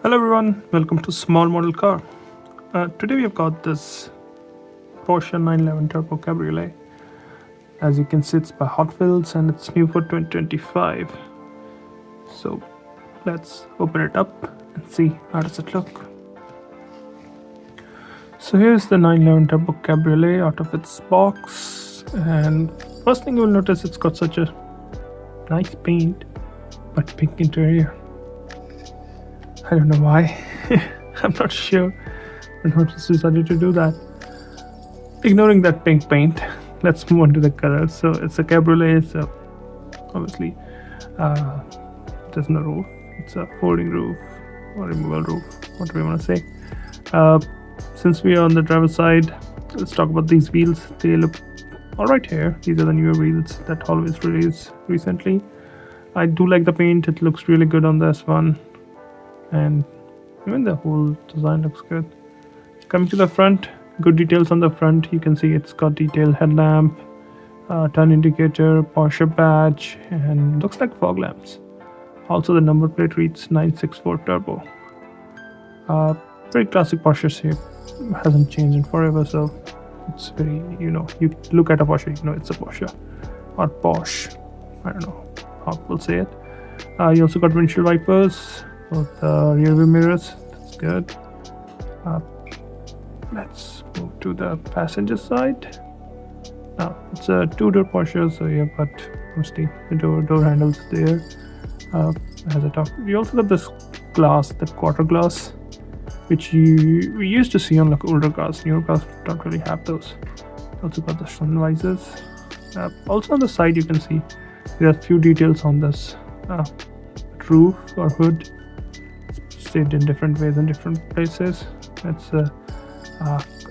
Hello everyone, welcome to Small Model Car. Today we have got this Porsche 911 Turbo Cabriolet. As you can see, it's by Hotwheels and it's new for 2025. So let's open it up and see how does it look. So here's the 911 Turbo Cabriolet out of its box, and first thing you will notice, it's got such a nice paint but pink interior. I don't know why. I'm not sure, but Hotwheels decided to do that. Ignoring that pink paint, let's move on to the color. So it's a cabriolet, so obviously there's no roof. It's a folding roof or removable roof, whatever you want to say. Since we are on the driver's side, let's talk about these wheels. They look alright here. These are the newer wheels that Hotwheels released recently. I do like the paint. It looks really good on this one, and even the whole design looks good. Coming to the front, good details on the front. You can see it's got detailed headlamp, turn indicator, Porsche badge, and looks like fog lamps. Also the number plate reads 964 Turbo. Very classic Porsche shape, hasn't changed in forever, so it's very, you look at a Porsche, it's a Porsche or Porsche. I don't know how we'll say it. You also got windshield wipers, both rear view mirrors. That's good. Let's move to the passenger side. Now it's a two-door Porsche, so you've got mostly the door handles there. As I talked, you also got this glass, the quarter glass, which we used to see on like older cars. Newer cars don't really have those. Also got the sun visors. Also on the side, you can see there are a few details on this roof or hood. It's shaped in different ways in different places. It's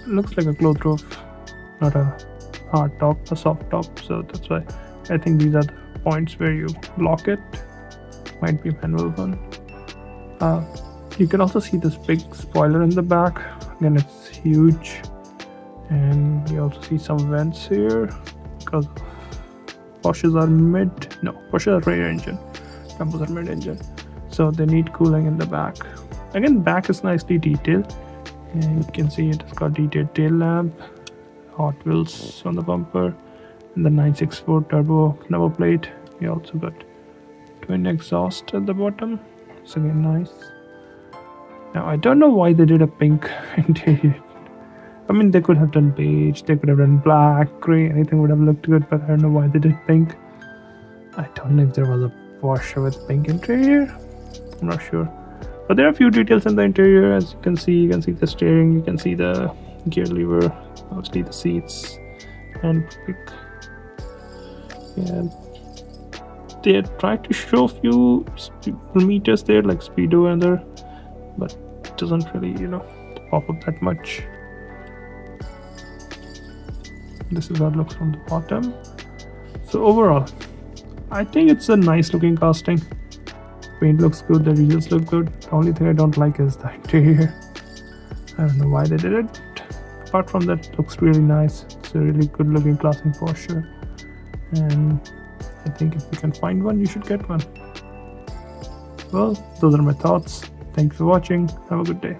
looks like a closed roof, not a hard top, a soft top. So that's why I think these are the points where you block it. Might be a manual one. You can also see this big spoiler in the back. Again, it's huge, and you also see some vents here because Porsches are rear engine, Turbos are mid engine, so they need cooling in the back. Again, back is nicely detailed, and you can see it has got detailed tail lamp, Hot Wheels on the bumper, and the 964 Turbo number plate. We also got twin exhaust at the bottom. It's again nice. Now I don't know why they did a pink interior. I mean, they could have done beige, they could have done black, grey, anything would have looked good, but I don't know why they did pink. I don't know if there was a Porsche with pink interior. I'm not sure. But there are a few details in the interior. As you can see the steering, you can see the gear lever, obviously the seats, and they tried to show a few meters there, like speedometer, but it doesn't really, pop up that much. This is how it looks from the bottom. So overall, I think it's a nice looking casting. Paint looks good, the wheels look good. The only thing I don't like is the interior. I don't know why they did it. Apart from that, it looks really nice. It's a really good looking classic Porsche, and I think if you can find one, you should get one. Well, those are my thoughts. Thank you for watching. Have a good day.